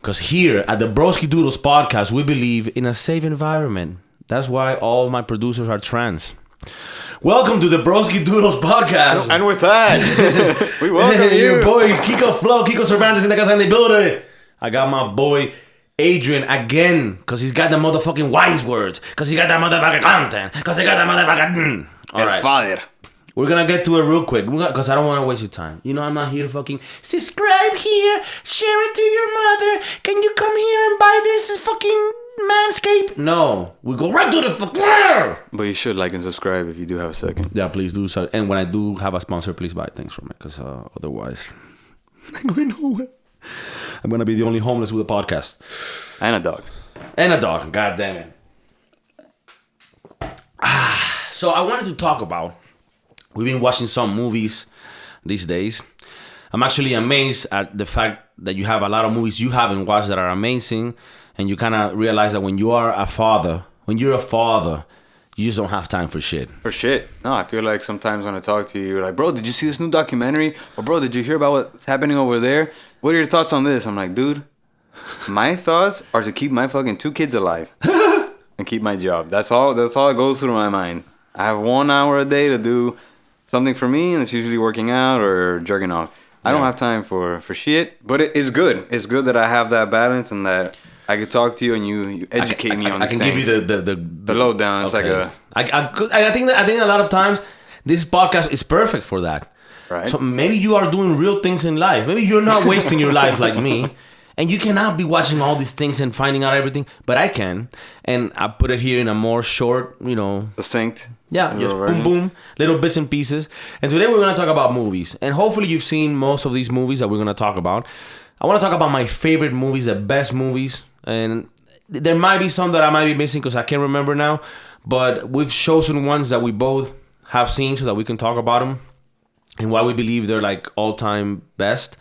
Because here at the Broskiedoodles podcast, we believe in a safe environment. That's why all my producers are trans. Welcome to the Broskiedoodles podcast. And with that, we welcome you. Your boy Kiko Cervantes in the casa in the building. I got my boy Adrian again, because he's got the motherfucking wise words. Because he got that motherfucking content. Because he got that motherfucking... All right. Father. We're going to get to it real quick, because I don't want to waste your time. You know, I'm not here to fucking subscribe here, share it to your mother. Can you come here and buy this fucking Manscaped? No. We go right to the fucking... But you should like and subscribe if you do have a second. Yeah, please do so. And when I do have a sponsor, please buy things from it, because otherwise I'm going nowhere. I'm going to be the only homeless with a podcast. And a dog. And a dog. God damn it. So I wanted to talk about... We've been watching some movies these days. I'm actually amazed at the fact that you have a lot of movies you haven't watched that are amazing. And you kind of realize that when you're a father, you just don't have time for shit. For shit. No, I feel like sometimes when I talk to you, you're like, bro, did you see this new documentary? Or bro, did you hear about what's happening over there? What are your thoughts on this? I'm like, dude, my thoughts are to keep my fucking 2 kids alive and keep my job. That's all that goes through my mind. I have 1 hour a day to do something for me, and it's usually working out or jerking off. I don't have time for shit, but it's good. It's good that I have that balance and that I could talk to you and you educate me on these things. I can give you the lowdown. It's okay. like I think a lot of times this podcast is perfect for that. Right. So maybe you are doing real things in life. Maybe you're not wasting your life like me. And you cannot be watching all these things and finding out everything. But I can. And I put it here in a more short, succinct. Yeah, just boom, boom, little bits and pieces. And today we're going to talk about movies. And hopefully you've seen most of these movies that we're going to talk about. I want to talk about my favorite movies, the best movies. And there might be some that I might be missing because I can't remember now. But we've chosen ones that we both have seen so that we can talk about them. And why we believe they're like all-time best.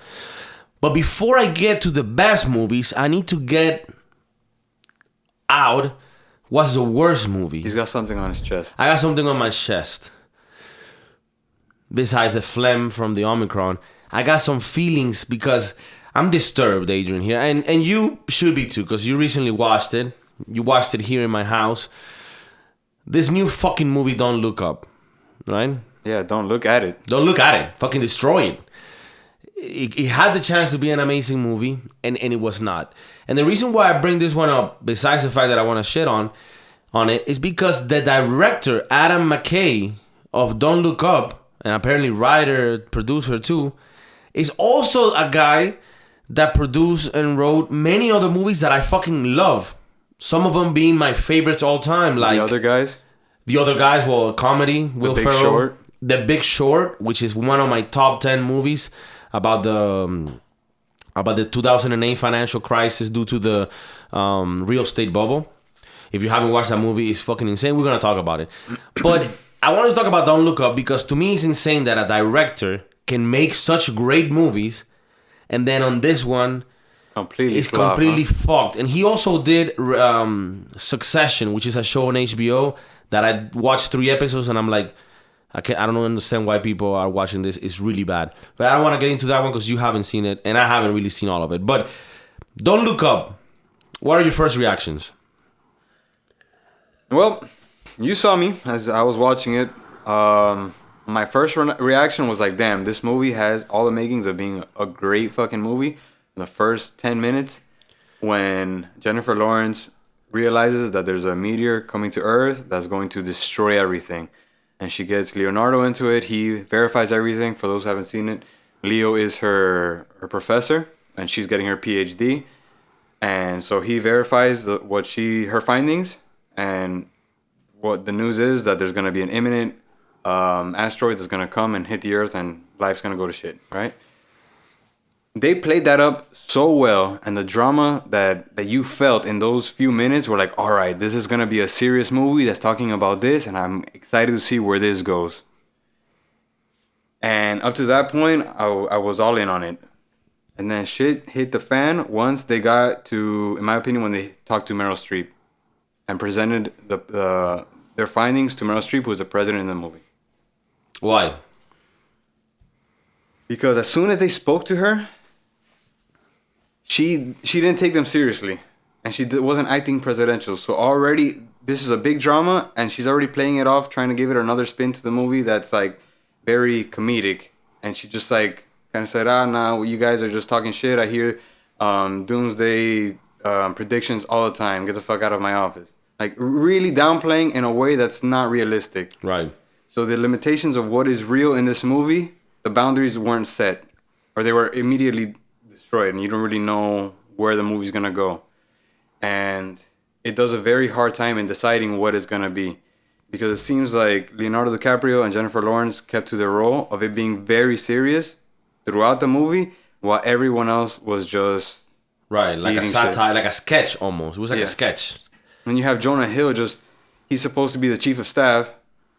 But before I get to the best movies, I need to get out what's the worst movie. He's got something on his chest. I got something on my chest. Besides the phlegm from the Omicron, I got some feelings because I'm disturbed, Adrian, here. And you should be too, because you recently watched it. You watched it here in my house. This new fucking movie, Don't Look Up, right? Yeah, don't look at it. Don't look at it. Fucking destroy it. It had the chance to be an amazing movie, and it was not. And the reason why I bring this one up, besides the fact that I want to shit on it, is because the director, Adam McKay, of Don't Look Up, and apparently writer, producer too, is also a guy that produced and wrote many other movies that I fucking love. Some of them being my favorites all time. Like The Other Guys? The Other Guys, well, comedy, Will Ferrell. Big Short? The Big Short, which is one of my top 10 movies about the 2008 financial crisis due to the real estate bubble. If you haven't watched that movie, it's fucking insane. We're going to talk about it. But I want to talk about Don't Look Up because to me it's insane that a director can make such great movies and then on this one completely fucked. And he also did Succession, which is a show on HBO that I watched 3 episodes and I'm like, I don't understand why people are watching this. It's really bad. But I don't want to get into that one because you haven't seen it. And I haven't really seen all of it. But Don't Look Up. What are your first reactions? Well, you saw me as I was watching it. My first reaction was like, damn, this movie has all the makings of being a great fucking movie. In the first 10 minutes, when Jennifer Lawrence realizes that there's a meteor coming to Earth that's going to destroy everything. And she gets Leonardo into it. He verifies everything. For those who haven't seen it, Leo is her professor, and she's getting her PhD. And so he verifies her findings. And what the news is that there's going to be an imminent asteroid that's going to come and hit the Earth, and life's going to go to shit, right? They played that up so well, and the drama that you felt in those few minutes were like, all right, this is going to be a serious movie that's talking about this, and I'm excited to see where this goes. And up to that point, I was all in on it. And then shit hit the fan once they got to, in my opinion, when they talked to Meryl Streep and presented their findings to Meryl Streep, who was the president in the movie. Why? Because as soon as they spoke to her, she didn't take them seriously, and wasn't acting presidential. So already this is a big drama, and she's already playing it off, trying to give it another spin to the movie that's like very comedic. And she just like kind of said, nah, you guys are just talking shit. I hear doomsday predictions all the time. Get the fuck out of my office. Like really downplaying in a way that's not realistic. Right. So the limitations of what is real in this movie, the boundaries weren't set, or they were immediately destroyed, and you don't really know where the movie's gonna go. And it does a very hard time in deciding what it's gonna be, because it seems like Leonardo DiCaprio and Jennifer Lawrence kept to their role of it being very serious throughout the movie, while everyone else was just right, like a satire, like a sketch almost. It was like a sketch. And you have Jonah Hill, he's supposed to be the chief of staff,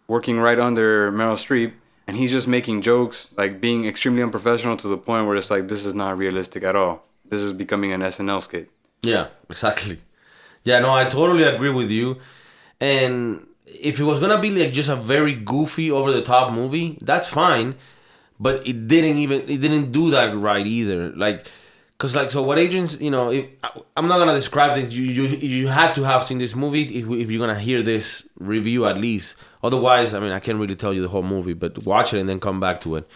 working right under Meryl Streep, and he's just making jokes, like being extremely unprofessional to the point where it's like, this is not realistic at all. This is becoming an SNL skit. Yeah, exactly. Yeah, no, I totally agree with you. And if it was gonna be like just a very goofy, over the top movie, that's fine. But it didn't do that right either. Like, cause like, so what agents, I'm not gonna describe it. You had to have seen this movie if you're gonna hear this review at least. Otherwise, I mean, I can't really tell you the whole movie, but watch it and then come back to it.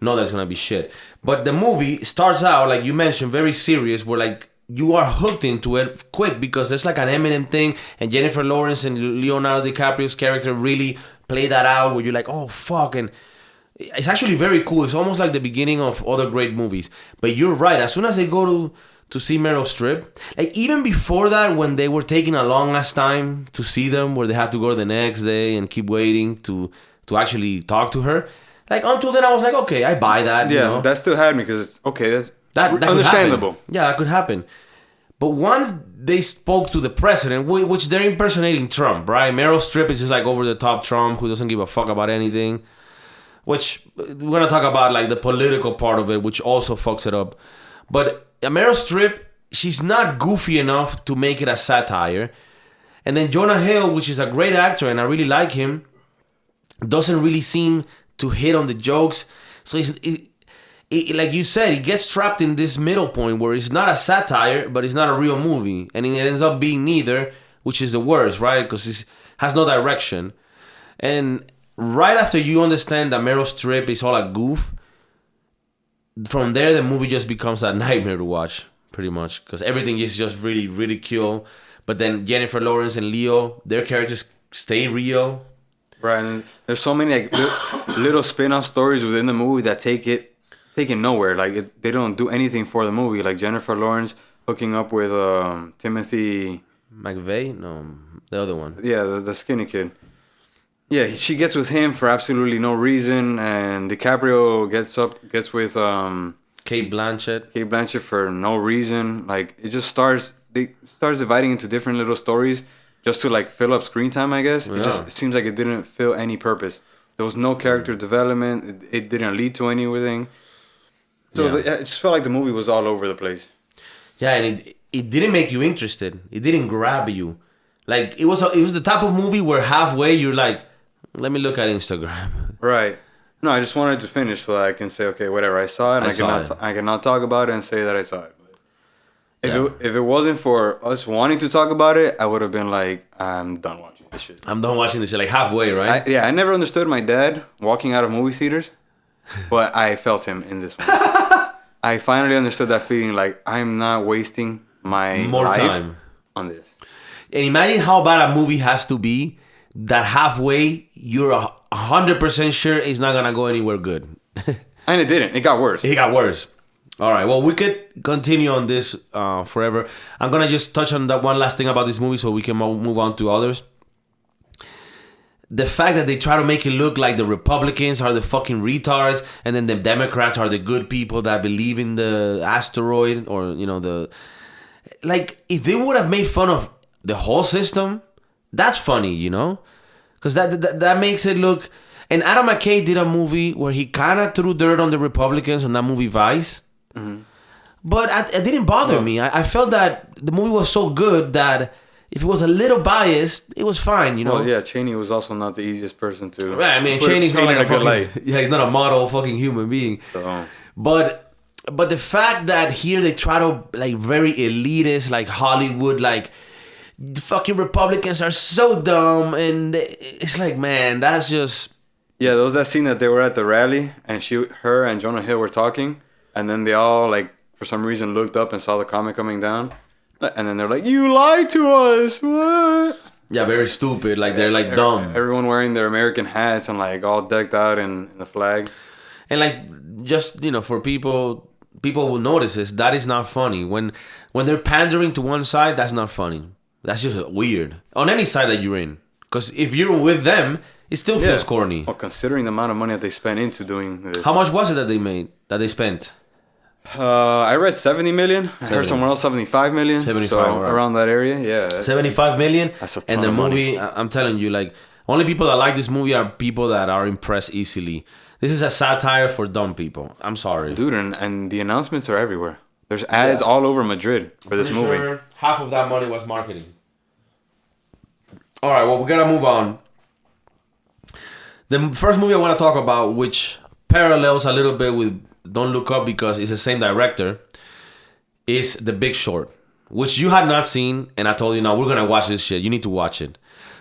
No, that's gonna be shit. But the movie starts out, like you mentioned, very serious, where like you are hooked into it quick because there's like an Eminem thing, and Jennifer Lawrence and Leonardo DiCaprio's character really play that out, where you're like, oh fuck, and it's actually very cool. It's almost like the beginning of other great movies. But you're right. As soon as they go to see Meryl Streep, like even before that, when they were taking a long ass time to see them, where they had to go the next day and keep waiting to actually talk to her, like until then I was like, okay, I buy that. Yeah, that still had me because that understandable. Yeah, that could happen. But once they spoke to the president, which they're impersonating Trump, right? Meryl Streep is just like over the top Trump who doesn't give a fuck about anything. Which we're gonna talk about like the political part of it, which also fucks it up. But Meryl Streep, she's not goofy enough to make it a satire. And then Jonah Hill, which is a great actor and I really like him, doesn't really seem to hit on the jokes. So like you said, he gets trapped in this middle point where it's not a satire, but it's not a real movie. And it ends up being neither, which is the worst, right? Because it has no direction. And right after you understand that Meryl Streep is all a goof, from there the movie just becomes a nightmare to watch, pretty much. Because everything is just really ridicule. But then Jennifer Lawrence and Leo, their characters stay real. Right, and there's so many like little spin-off stories within the movie that take it nowhere. Like they don't do anything for the movie. Like Jennifer Lawrence hooking up with Timothy McVeigh? No, the other one. Yeah, the skinny kid. Yeah, she gets with him for absolutely no reason, and DiCaprio gets with Cate Blanchett for no reason. Like it just starts dividing into different little stories just to like fill up screen time, I guess. Yeah. It seems like it didn't fill any purpose. There was no character development. It didn't lead to anything. So it just felt like the movie was all over the place. Yeah, and it didn't make you interested. It didn't grab you. Like it was the type of movie where halfway you're like, let me look at Instagram. Right. No, I just wanted to finish so that I can say, okay, whatever, I saw it. And I cannot talk about it and say that I saw it. But if it wasn't for us wanting to talk about it, I would have been like, I'm done watching this shit. Like halfway, right? I never understood my dad walking out of movie theaters, but I felt him in this one. I finally understood that feeling, like I'm not wasting my life time on this. And imagine how bad a movie has to be that halfway you're 100% sure it's not gonna go anywhere good. And it didn't. It got worse. All right. Well, we could continue on this forever. I'm gonna just touch on that one last thing about this movie so we can move on to others. The fact that they try to make it look like the Republicans are the fucking retards, and then the Democrats are the good people that believe in the asteroid, or like if they would have made fun of the whole system, that's funny, because that makes it look. And Adam McKay did a movie where he kind of threw dirt on the Republicans on that movie Vice, but it didn't bother me. I felt that the movie was so good that if it was a little biased, it was fine, Well, yeah, Cheney was also not the easiest person to. Right, I mean, Cheney's not like a fucking, he's not a model fucking human being. So. But But the fact that here they try to like very elitist, like Hollywood, like the fucking Republicans are so dumb, and it's like, man, that's just. Yeah, there was that scene that they were at the rally, and her and Jonah Hill were talking, and then they all like for some reason looked up and saw the comet coming down, and then they're like, "You lied to us!" What? Yeah, very stupid. Like they're like dumb. Everyone wearing their American hats and like all decked out in the flag. And like just for people will notice this. That is not funny. When they're pandering to one side, that's not funny. That's just weird on any side that you're in. Because if you're with them, it still feels corny. Well, considering the amount of money that they spent into doing this. How much was it that they spent? I read 70 million. I heard somewhere else 75 million. 75, so right. Around that area, yeah. 75 million. That's a ton and the of movie, money. I'm telling you, like, only people that like this movie are people that are impressed easily. This is a satire for dumb people. I'm sorry. Dude, and the announcements are everywhere. There's ads all over Madrid for this movie. Sure half of that money was marketing. All right, well, we gotta move on. The first movie I want to talk about, which parallels a little bit with Don't Look Up because it's the same director, is The Big Short, which you had not seen, and I told you, no, we're gonna watch this shit. You need to watch it.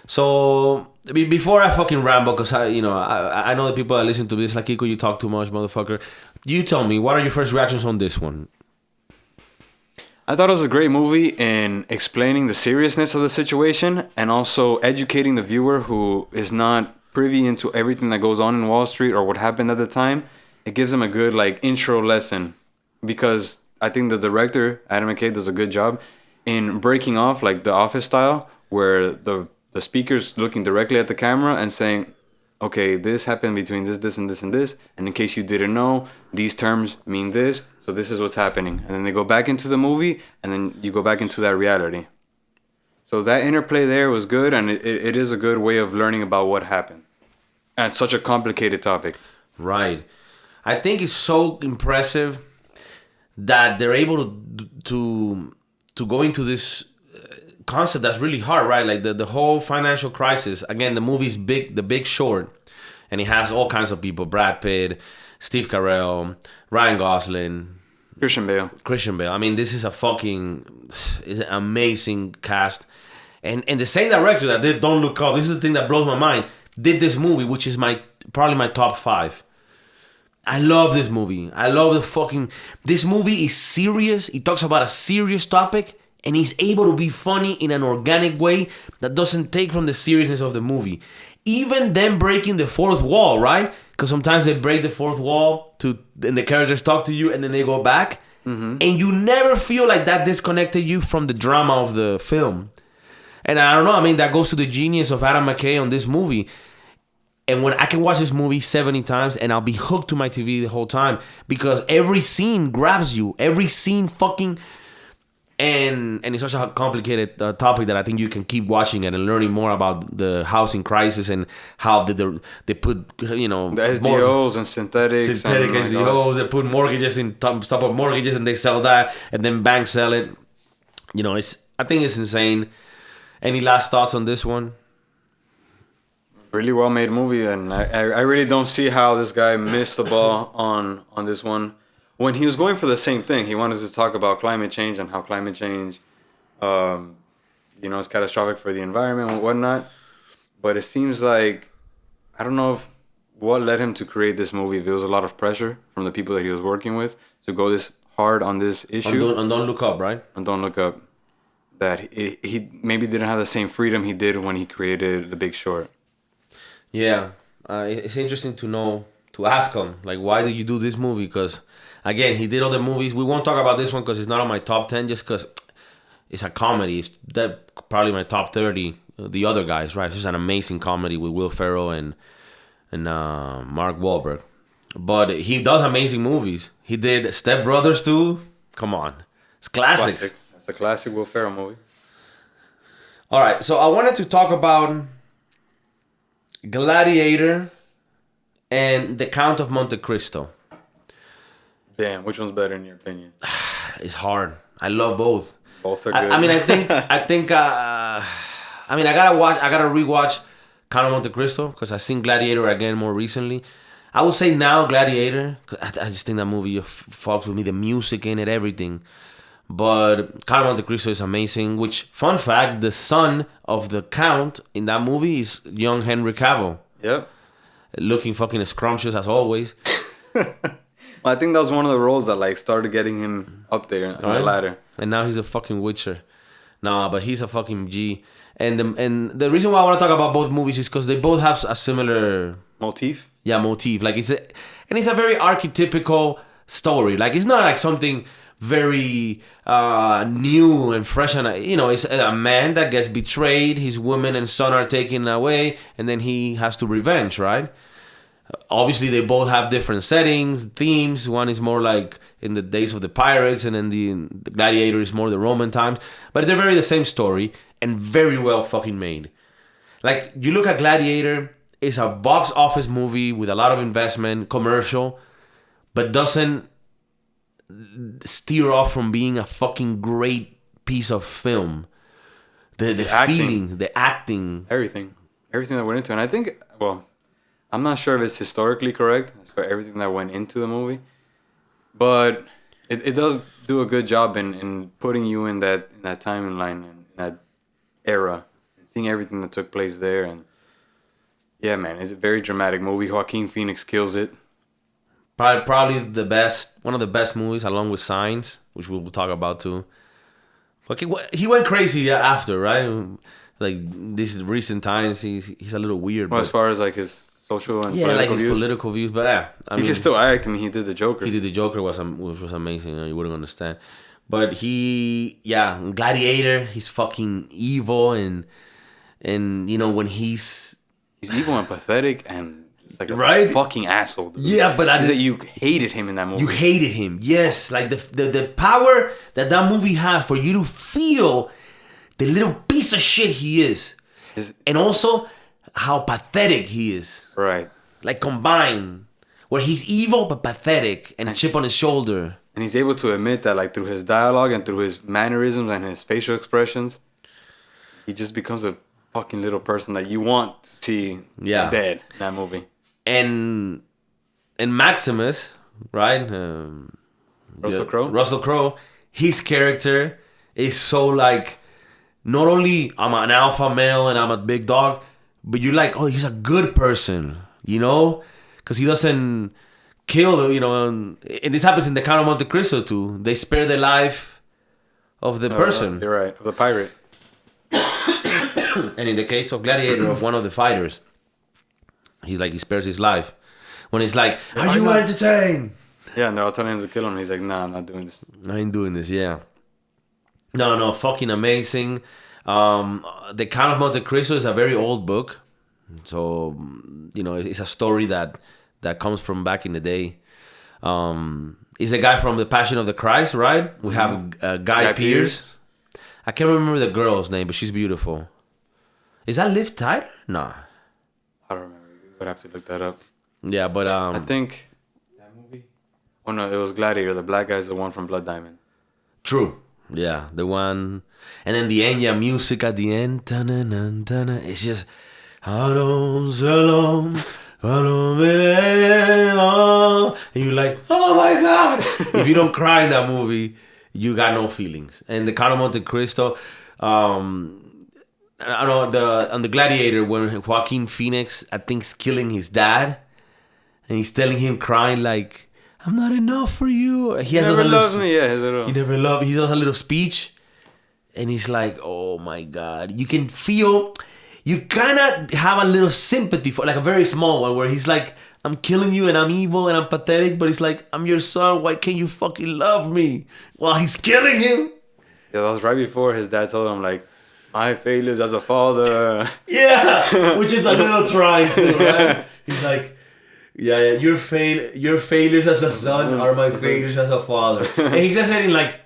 So before I fucking ramble, because I know the people that listen to this like, KIKO, you talk too much, motherfucker. You tell me, what are your first reactions on this one? I thought it was a great movie in explaining the seriousness of the situation and also educating the viewer who is not privy into everything that goes on in Wall Street or what happened at the time. It gives them a good like intro lesson because I think the director, Adam McKay, does a good job in breaking off like the Office style where the speaker's looking directly at the camera and saying, okay, this happened between this, and this, and this. And in case you didn't know, these terms mean this. So this is what's happening. And then they go back into the movie and then you go back into that reality. So that interplay there was good. And it is a good way of learning about what happened. And it's such a complicated topic. Right. I think it's so impressive that they're able to go into this concept that's really hard, right? Like the whole financial crisis. Again, the movie's The Big Short, and it has all kinds of people: Brad Pitt, Steve Carell, Ryan Gosling, Christian Bale. I mean, this is is an amazing cast, and the same director that did Don't Look Up. This is the thing that blows my mind. Did this movie, which is probably my top 5. I love this movie. I love this movie is serious. It talks about a serious topic. And he's able to be funny in an organic way that doesn't take from the seriousness of the movie. Even them breaking the fourth wall, right? Because sometimes they break the fourth wall and the characters talk to you and then they go back. Mm-hmm. And you never feel like that disconnected you from the drama of the film. And I don't know, I mean, that goes to the genius of Adam McKay on this movie. And when I can watch this movie 70 times and I'll be hooked to my TV the whole time because every scene grabs you. Every scene fucking... And it's such a complicated topic that I think you can keep watching it and learning more about the housing crisis and how they put, the SDOs and synthetic SDOs. They put mortgages in top of mortgages and they sell that and then banks sell it. I think it's insane. Any last thoughts on this one? Really well made movie, and I really don't see how this guy missed the ball on this one. When he was going for the same thing, he wanted to talk about climate change and how climate change, is catastrophic for the environment and whatnot. But it seems like, I don't know what led him to create this movie. If it was a lot of pressure from the people that he was working with to go this hard on this issue. On Don't Look Up, right? On Don't Look Up. That he maybe didn't have the same freedom he did when he created The Big Short. Yeah. It's interesting to ask him, like, why did you do this movie? Because... Again, he did other movies. We won't talk about this one because it's not on my top 10 just because it's a comedy. It's probably my top 30. The Other Guys, right? It's just an amazing comedy with Will Ferrell and Mark Wahlberg. But he does amazing movies. He did Step Brothers too. Come on. It's classics. That's a classic Will Ferrell movie. All right. So I wanted to talk about Gladiator and The Count of Monte Cristo. Damn, which one's better in your opinion? It's hard. I love both. Both are good. I gotta rewatch Count of Monte Cristo because I've seen Gladiator again more recently. I would say now Gladiator. 'Cause I just think that movie fucks with me. The music in it, everything. But Count of Monte Cristo is amazing. Which, fun fact, the son of the Count in that movie is young Henry Cavill. Yep. Looking fucking scrumptious as always. Well, I think that was one of the roles that like started getting him up there on the ladder. And now he's a fucking Witcher. Nah, but he's a fucking G. And the reason why I want to talk about both movies is because they both have a similar Motif. Yeah, motif. Like it's a very archetypical story. Like it's not like something very new and fresh, and it's a man that gets betrayed. His woman and son are taken away, and then he has to revenge. Right? Obviously, they both have different settings, themes. One is more like in the days of the pirates, and then the Gladiator is more the Roman times. But they're very the same story and very well fucking made. Like you look at Gladiator. It's a box office movie with a lot of investment, commercial, but doesn't steer off from being a fucking great piece of film. The feeling, the acting. Everything that went into it. And I think, well, I'm not sure if it's historically correct for everything that went into the movie, but it does do a good job in putting you in that timeline and that era and seeing everything that took place there. And yeah, man, it's a very dramatic movie. Joaquin Phoenix kills it. Probably one of the best movies, along with Signs, which we'll talk about too. But he went crazy after, right? Like these recent times, he's a little weird. Well, as far as like his social and political views. Political views, but I mean, he can still act. I mean, he did the Joker. Which was amazing. You wouldn't understand. But Gladiator, he's fucking evil, and when he's evil and pathetic and like a fucking asshole. Dude. Yeah, but you hated him in that movie. You hated him, yes. Like the power that movie has for you to feel the little piece of shit he is, and also how pathetic he is. Right. Like combined, where he's evil but pathetic and a chip on his shoulder. And he's able to admit that, like through his dialogue and through his mannerisms and his facial expressions, he just becomes a fucking little person that you want to see dead in that movie. And Maximus, right? Russell Crowe, his character is so like, not only I'm an alpha male and I'm a big dog, but you're like, oh, he's a good person, because he doesn't kill, and this happens in the Count of Monte Cristo too. They spare the life of the person. You're right, of the pirate. And in the case of Gladiator, of one of the fighters, he spares his life. When he's like, are you entertained? Yeah, and they're all telling him to kill him. He's like, nah, I'm not doing this. I ain't doing this, yeah. No, fucking amazing. The Count of Monte Cristo is a very old book. So, it's a story that comes from back in the day. It's a guy from The Passion of the Christ, right? We have Guy Pearce. I can't remember the girl's name, but she's beautiful. Is that Liv Tyler? Nah. I don't remember. You would have to look that up. Yeah, but I think that movie. Oh no, it was Gladiator. The black guy's the one from Blood Diamond. True. Yeah, the one. And then the Enya music at the end. It's just. And you're like, oh my God. If you don't cry in that movie, you got no feelings. And the Count of Monte Cristo, I don't know, on the Gladiator, when Joaquin Phoenix, I think, is killing his dad, and he's telling him, crying like, I'm not enough for you. He never loved me. Yeah, he never loved me. He does a little speech, and he's like, oh my God. You can feel, you kind of have a little sympathy for, like a very small one, where he's like, I'm killing you and I'm evil and I'm pathetic, but he's like, I'm your son. Why can't you fucking love me? While he's killing him. Yeah, that was right before his dad told him, like, my failures as a father. Yeah, which is a little trying too, right? He's like, yeah, your failures as a son are my failures as a father. And he's just saying like,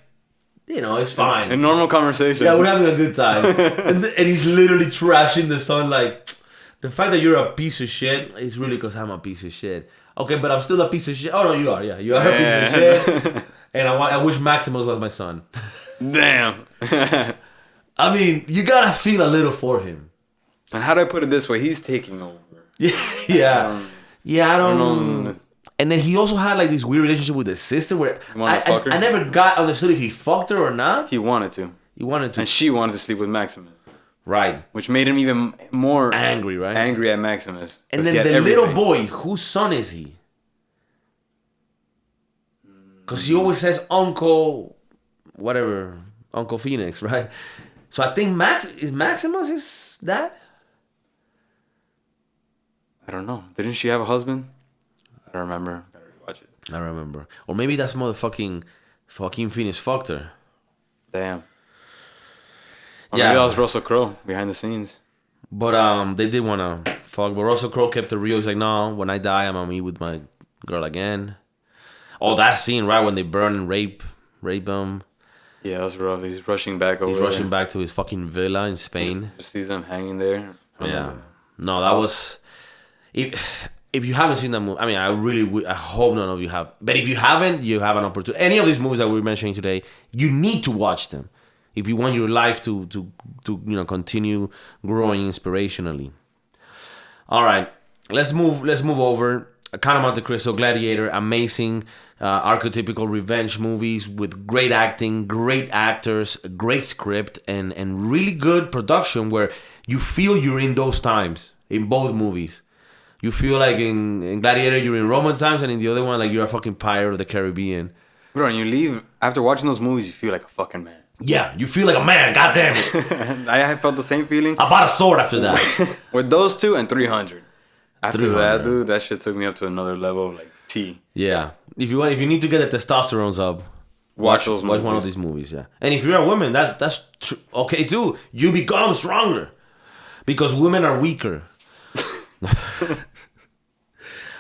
it's fine. A normal conversation. Yeah, we're having a good time. and he's literally trashing the son like, the fact that you're a piece of shit is really because I'm a piece of shit. Okay, but I'm still a piece of shit. Oh no, you are. Yeah, you are a piece of shit. And I wish Maximus was my son. Damn. I mean, you gotta feel a little for him. And how do I put it this way? He's taking over. Yeah. Yeah, I I don't. don't know. And then he also had like this weird relationship with his sister, where You wanna fuck her? I never got understood if he fucked her or not. He wanted to. He wanted to, And she wanted to sleep with Maximus. right? Which made him even more Angry, right? angry at Maximus. And 'Cause then he had the little everything. boy, whose son is he? Because he always says Uncle, whatever, Uncle Phoenix, right? So I think Maximus his dad? I don't know. Didn't she have a husband? I don't remember. Gotta rewatch it. I remember. Or maybe that's motherfucking Joaquin Phoenix fucked her. Damn. Or Yeah. maybe that was Russell Crowe behind the scenes. But they did want to fuck. But Russell Crowe kept it real. He's like, no, when I die, I'm going to meet with my girl again. Oh, that scene, right? When they burn and rape him. Yeah, that's rough. He's rushing back over He's there. rushing back to his fucking villa in Spain. Just sees them hanging there. Yeah. No, that was... If you haven't seen that movie, I mean, I hope none of you have. But if you haven't, you have an opportunity. Any of these movies that we're mentioning today, you need to watch them if you want your life to continue growing inspirationally. All right, let's move over. Count of Monte Cristo, Gladiator, amazing archetypical revenge movies with great acting, great actors, great script, and really good production where you feel you're in those times in both movies. You feel like in Gladiator you're in Roman times, and in the other one like you're a fucking pirate of the Caribbean. Bro, and you leave after watching those movies, you feel like a fucking man. Yeah, you feel like a man. God damn it! I felt the same feeling. I bought a sword after that. With those two and 300. After 300. that, dude, that shit took me up to another level of like T. Yeah, if you need to get the testosterones up, Watch those watch one movies. of these movies. Yeah, and if you're a woman, that's okay too. You become stronger because women are weaker.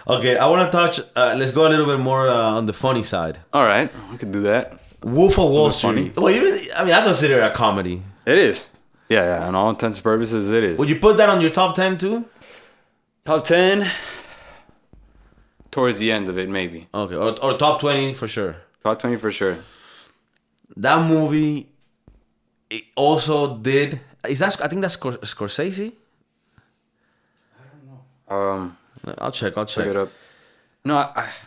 Okay, I want to touch. Let's go a little bit more on the funny side. All right, we could do that. Wolf of Wall That's funny. Street. Well, I consider it a comedy. It is. Yeah, on all intents and purposes, it is. Would you put that on your top 10 too? Top 10? Towards the end of it, maybe. Okay, or top 20 for sure. Top 20 for sure. That movie, it also did. I think that's Scorsese. I'll check. Look it up. No,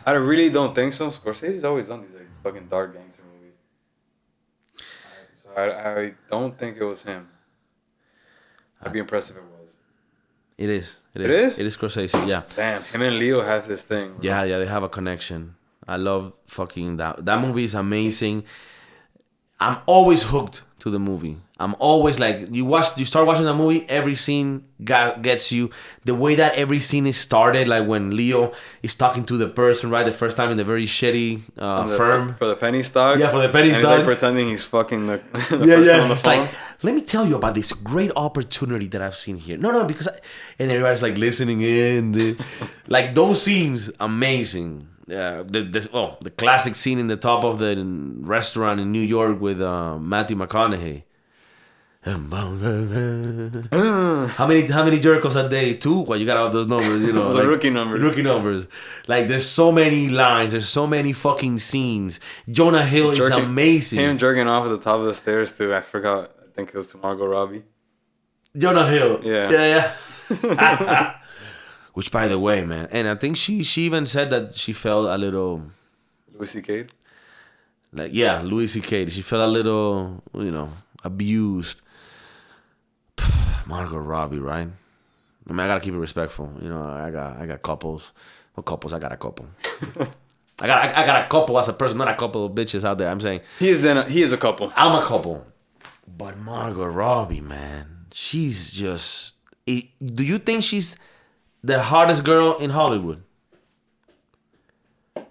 I really don't think so. Scorsese's always done these like fucking dark gangster movies. So I don't think it was him. I'd be impressed if it was. It is. It is? It is Scorsese. Yeah. Damn, him and Leo have this thing. Bro. Yeah. They have a connection. I love fucking that. That movie is amazing. I'm always hooked to the movie. I'm always like, you start watching the movie, every scene gets you. The way that every scene is started, like when Leo is talking to the person, right, the first time in the very shitty firm. For the penny stocks? Yeah, for the penny and stocks. He's like pretending he's fucking the person on the It's phone. like, let me tell you about this great opportunity that I've seen here. No, because and everybody's like listening in. Like those scenes, amazing. The classic scene in the top of the restaurant in New York with Matthew McConaughey. How many Jerichos a day? 2? Well, you got all those numbers, The like, rookie numbers. Rookie numbers. Like, there's so many lines. There's so many fucking scenes. Jonah Hill is amazing. Him jerking off at the top of the stairs too. I forgot. I think it was to Margot Robbie. Jonah Hill. Yeah. Which, by the way, man, and I think she even said that she felt a little... Louis C.K. Louis C.K. She felt a little, abused. Margot Robbie, right? I mean, I gotta keep it respectful. I got couples. What couples? I got a couple. I got a couple as a person, not a couple of bitches out there. I'm saying He is a couple. I'm a couple. But Margot Robbie, man, she's just. Do you think she's the hottest girl in Hollywood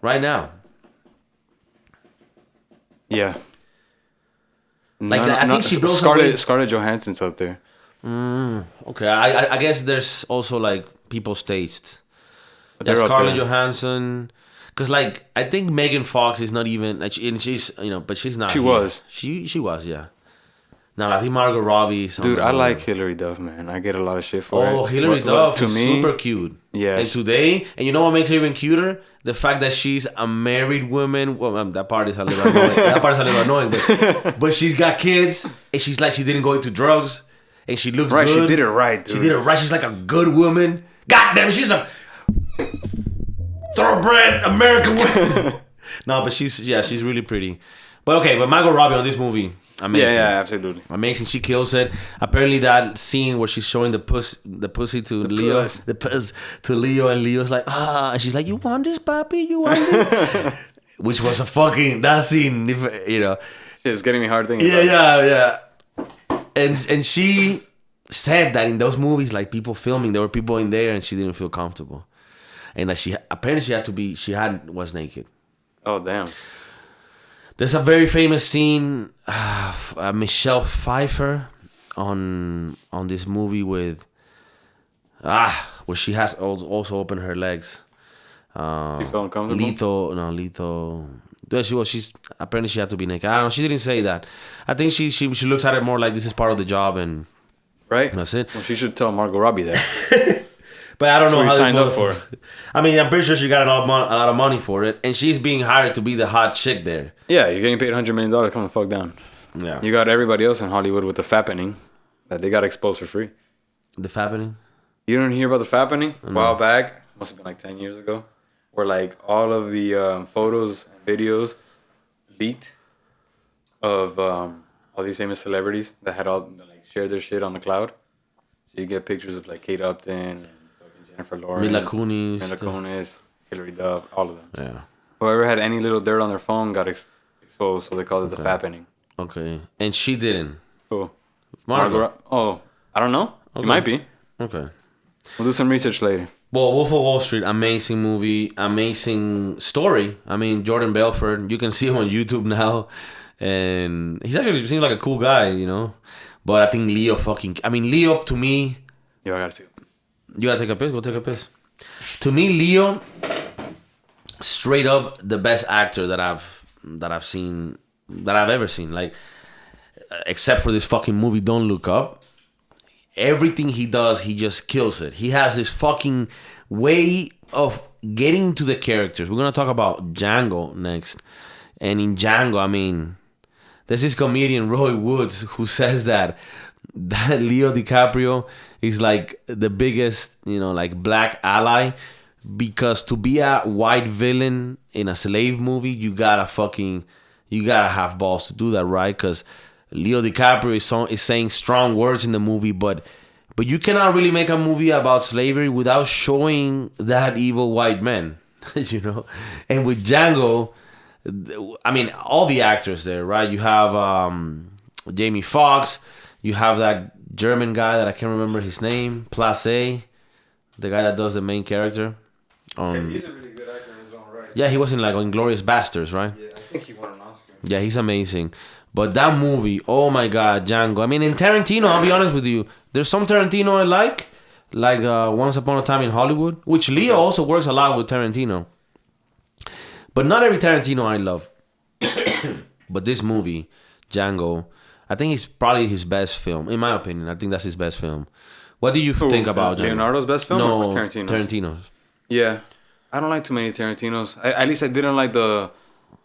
right now? Yeah. I think she blows away. Scarlett Johansson's up there. Okay, I guess there's also like people's taste. They're There's up Scarlett there. Johansson, because like I think Megan Fox is not even, and she's but she's not. She here. was. She was, yeah. Now I think Margot Robbie. Dude, I like Hilary Duff, man. I get a lot of shit for her. Oh, Hilary Duff to is me, super cute. Yeah. And today, and you know what makes her even cuter? The fact that she's a married woman. Well, that part is a little annoying. But she's got kids, and she's like, she didn't go into drugs, and she looks right, good. she did it right, dude. She did it right. She's like a good woman. God damn it, she's a... thoroughbred American woman. No, but she's really pretty. But okay, but Margot Robbie on this movie, amazing. Yeah, absolutely. Amazing. She kills it. Apparently, that scene where she's showing the pussy to Leo, the puss to Leo, and Leo's like, and she's like, "You want this, papi? You want this?" Which was a fucking that scene, you know. It's getting me hard thinking. Yeah. And she said that in those movies, like people filming, there were people in there, and she didn't feel comfortable, and that she was naked. Oh damn. There's a very famous scene, Michelle Pfeiffer, on this movie with, where she has also opened her legs. She felt uncomfortable. Lethal. She's apparently she had to be naked. I don't know. She didn't say that. I think she looks at it more like this is part of the job, and right. That's it. Well, she should tell Margot Robbie that. But I don't know how she signed up for. I mean, I'm pretty sure she got a lot of money for it, and she's being hired to be the hot chick there. Yeah, you're getting paid $100 million. Come the fuck down. Yeah. You got everybody else in Hollywood with the fappening that they got exposed for free. The fappening? You don't hear about the fappening? A while back, must have been like 10 years ago, where like all of the photos and videos leaked of all these famous celebrities that had all like shared their shit on the cloud. So you get pictures of like Kate Upton and Jennifer Lawrence, Mila Kunis, Hilary Duff, all of them. Yeah. Whoever had any little dirt on their phone got exposed, so they called it the fappening. Okay. And she didn't. Cool. Margot. Oh, I don't know. Okay. It might be. Okay. We'll do some research later. Well, Wolf of Wall Street, amazing movie, amazing story. I mean, Jordan Belfort, you can see him on YouTube now. And he's actually seems like a cool guy, you know. But I think Leo Leo to me... Yo, I gotta see it. You gotta take a piss? Go take a piss. To me, Leo, straight up the best actor that I've ever seen. Like, except for this fucking movie, Don't Look Up. Everything he does, he just kills it. He has this fucking way of getting to the characters. We're gonna talk about Django next. And in Django, I mean, there's this comedian, Roy Woods, who says that Leo DiCaprio is like the biggest, like black ally, because to be a white villain in a slave movie, you gotta have balls to do that, right? Because Leo DiCaprio is saying strong words in the movie, but you cannot really make a movie about slavery without showing that evil white man, And with Django, I mean, all the actors there, right? You have Jamie Foxx, you have that German guy that I can't remember his name, Place, the guy that does the main character. He's a really good actor in his own right. Yeah, he was in like Inglourious Basterds, right? Yeah, I think he won an Oscar. Yeah, he's amazing. But that movie, oh my God, Django. I mean, in Tarantino, I'll be honest with you, there's some Tarantino I like Once Upon a Time in Hollywood, which Leo also works a lot with Tarantino. But not every Tarantino I love. But this movie, Django, I think it's probably his best film. In my opinion, I think that's his best film. What do you think about Django? Leonardo's best film or Tarantino's? Tarantino's. Yeah. I don't like too many Tarantinos. At least I didn't like the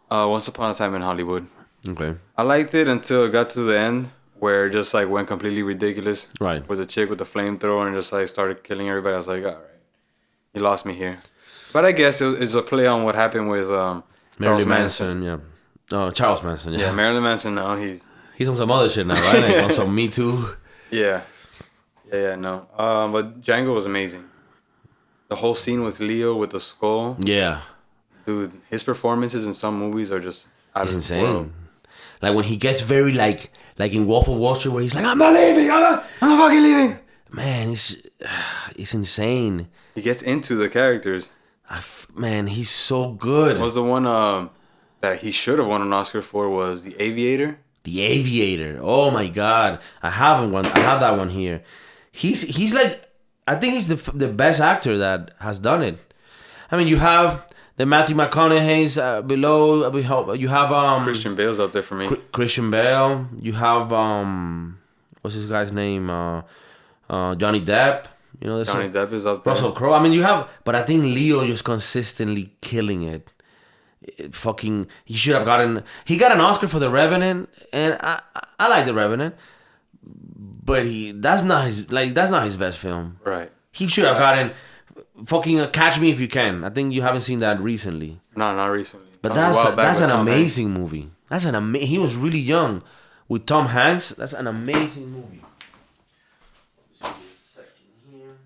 Once Upon a Time in Hollywood. Okay. I liked it until it got to the end, where it just like went completely ridiculous. Right. With the chick with the flamethrower and just like started killing everybody. I was like, all right, you lost me here. But I guess it's a play on what happened with Marilyn Manson. Yeah. Oh, Charles Manson. Yeah. Yeah, Marilyn Manson. Now he's on some other shit now, right? Like on some Me Too. Yeah. No. But Django was amazing. The whole scene with Leo with the skull. Yeah. Dude, his performances in some movies are just out of insane. World. Like when he gets very like in Wolf of Wallstreet, where he's like, I'm not leaving. I'm not fucking leaving. Man, it's insane. He gets into the characters. Man, he's so good. What was the one that he should have won an Oscar for was The Aviator. The Aviator. Oh my God, I have that one here. He's like, I think he's the best actor that has done it. I mean, you have the Matthew McConaughey's below. You have Christian Bale's up there for me. Christian Bale. You have what's this guy's name? Johnny Depp. Johnny Depp is up there. Russell Crowe. I mean, but I think Leo just consistently killing it. He should have gotten. He got an Oscar for The Revenant, and I like The Revenant, but that's not his best film. Right. He should have gotten. fucking Catch Me If You Can. I think you haven't seen that recently. No, not recently. But That was a while back that's with an Tom amazing movie. That's an He was really young with Tom Hanks. That's an amazing movie. Just give me a second here.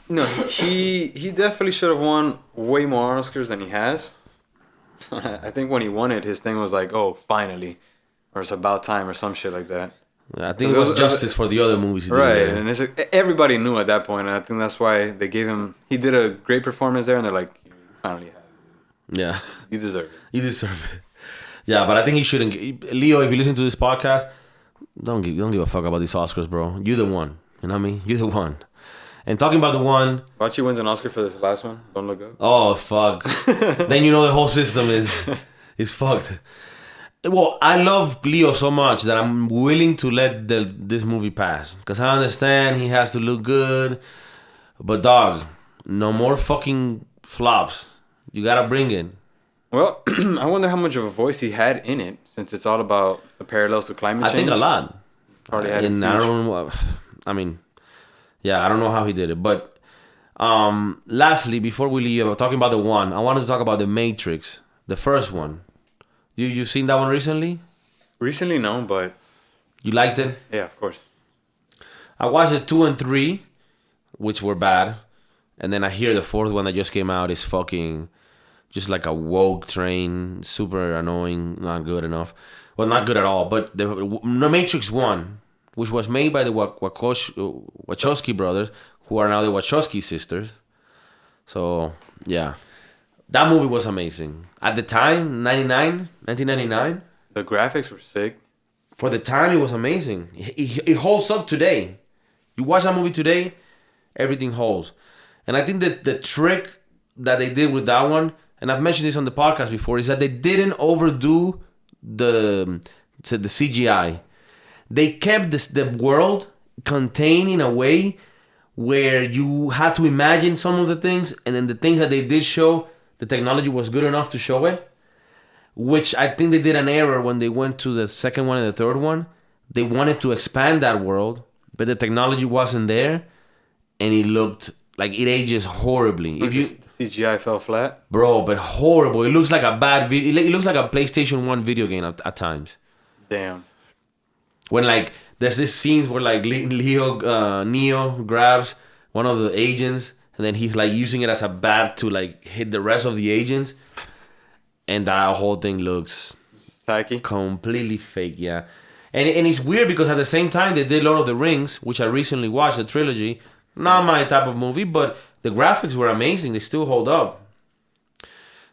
No, he definitely should have won way more Oscars than he has. I think when he won it, his thing was like, "Oh, finally," or "It's about time," or some shit like that. I think it was justice for the other movies he did. Right, and everybody knew at that point, and I think that's why they gave him. He did a great performance there, and they're like, "You finally have it. Yeah, You deserve it. you deserve it." Yeah, but I think he shouldn't. Leo, if you listen to this podcast, don't give a fuck about these Oscars, bro. You're the one. You know what I mean? You're the one. And talking about the one, Watch he wins an Oscar for this last one. Don't look up. oh fuck, then you know the whole system is fucked. Well, I love Leo so much that I'm willing to let this movie pass because I understand he has to look good, but dog, no more fucking flops. You gotta bring it. Well, I wonder how much of a voice he had in it, since it's all about the parallels to climate change. I think a lot. Probably had And I don't know. I mean, yeah, I don't know how he did it. But lastly, before we leave, talking about the one, I wanted to talk about the Matrix, the first one. You seen that one recently? Recently, no, but You liked it? yeah, of course. I watched it 2 and 3, which were bad, and then I hear the fourth one that just came out is fucking just like a woke train, super annoying, not good enough. Well, not good at all. But the Matrix 1, which was made by the Wachowski brothers, who are now the Wachowski sisters. So, yeah. That movie was amazing. At the time, 1999, The graphics were sick. for the time, it was amazing. It holds up today. You watch that movie today, everything holds. And I think that the trick that they did with that one, and I've mentioned this on the podcast before, is that they didn't overdo the CGI. They kept the world contained in a way where you had to imagine some of the things, and then the things that they did show, the technology was good enough to show it. Which I think they did an error when they went to the second one and the third one. They wanted to expand that world, but the technology wasn't there, and it looked like it ages horribly. The CGI fell flat. Bro, but horrible. It looks like a bad video. It looks like a PlayStation 1 video game at times. Damn. When like there's this scenes where like Neo grabs one of the agents, and then he's like using it as a bat to like hit the rest of the agents, and that whole thing looks Tacky. completely fake. Yeah, and it's weird because at the same time they did Lord of the Rings, which I recently watched, the trilogy. Not my type of movie, but the graphics were amazing. They still hold up.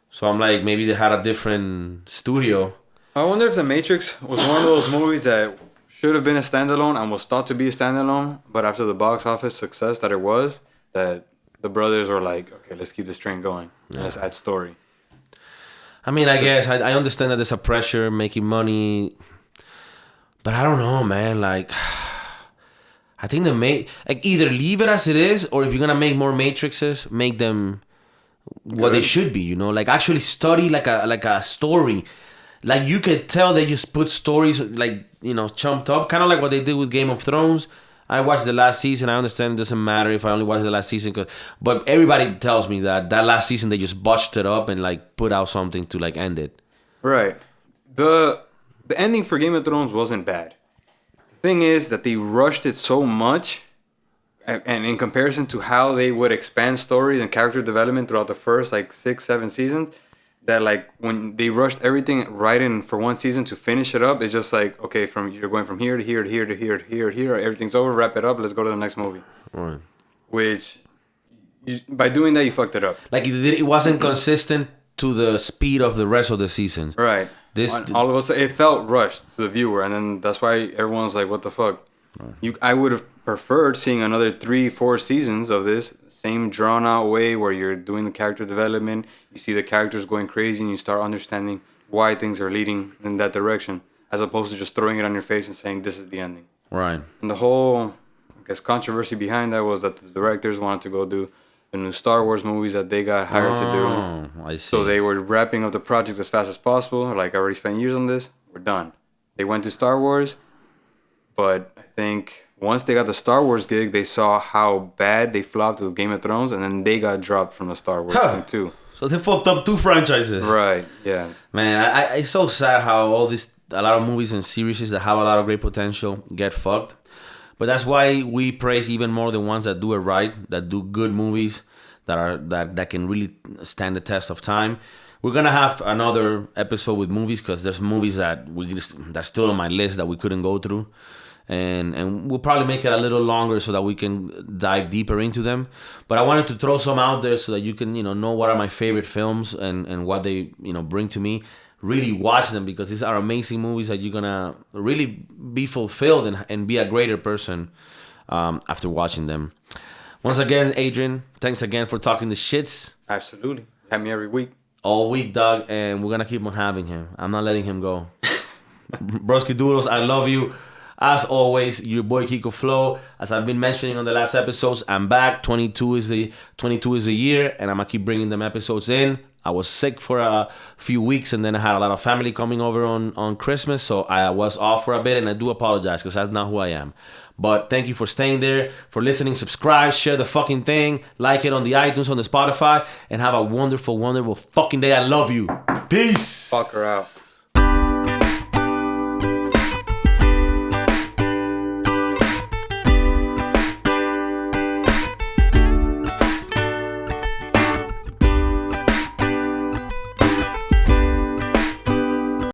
So I'm like, maybe they had a different studio. I wonder if The Matrix was one of those movies that should have been a standalone and was thought to be a standalone, but after the box office success that it was, that the brothers were like, okay, let's keep this train going. Yeah. Let's add story. I mean, I guess I understand that there's a pressure making money, but I don't know, man. Like, I think like either leave it as it is, or if you're gonna make more Matrixes, make them what they should be. You know, like actually study like a story. Like you could tell they just put stories like, you know, chumped up, kind of like what they did with Game of Thrones. I watched the last season. I understand it doesn't matter if I only watched the last season, but everybody tells me that last season they just botched it up and like put out something to like end it. Right. The ending for Game of Thrones wasn't bad. The thing is that they rushed it so much, and in comparison to how they would expand stories and character development throughout the first like 6-7 seasons, that like when they rushed everything right in for one season to finish it up, it's just like, okay, you're going from here to here to here to here to here to here, everything's over, wrap it up, let's go to the next movie. Right. Which by doing that you fucked it up. Like it wasn't consistent to the speed of the rest of the seasons. Right. All of a sudden it felt rushed to the viewer, and then that's why everyone's like, what the fuck? Right. I would have preferred seeing another 3-4 seasons of this same drawn out way where you're doing the character development, you see the characters going crazy, and you start understanding why things are leading in that direction, as opposed to just throwing it on your face and saying this is the ending. Right. And the whole, I guess, controversy behind that was that the directors wanted to go do the new Star Wars movies that they got hired to do. I see. So they were wrapping up the project as fast as possible. Like, I already spent years on this. We're done. They went to Star Wars, but I think once they got the Star Wars gig, they saw how bad they flopped with Game of Thrones, and then they got dropped from the Star Wars thing too. So they fucked up 2 franchises. Right, yeah. Man, it's so sad how a lot of movies and series that have a lot of great potential get fucked. But that's why we praise even more the ones that do it right, that do good movies, that can really stand the test of time. We're gonna have another episode with movies because there's movies that's still on my list that we couldn't go through. And we'll probably make it a little longer so that we can dive deeper into them. But I wanted to throw some out there so that you can, know what are my favorite films and what they, bring to me. Really watch them because these are amazing movies that you're gonna really be fulfilled and be a greater person after watching them. Once again, Adrian, thanks again for talking the shits. Absolutely. Have me every week. All week, dog, and we're gonna keep on having him. I'm not letting him go. Broskiedoodles, I love you. As always, your boy KIKO Flow. As I've been mentioning on the last episodes, I'm back. 22 is the year, and I'm gonna keep bringing them episodes in. I was sick for a few weeks, and then I had a lot of family coming over on Christmas, so I was off for a bit, and I do apologize because that's not who I am. But thank you for staying there, for listening. Subscribe, share the fucking thing, like it on the iTunes, on the Spotify, and have a wonderful, wonderful fucking day. I love you. Peace. Fuck her out.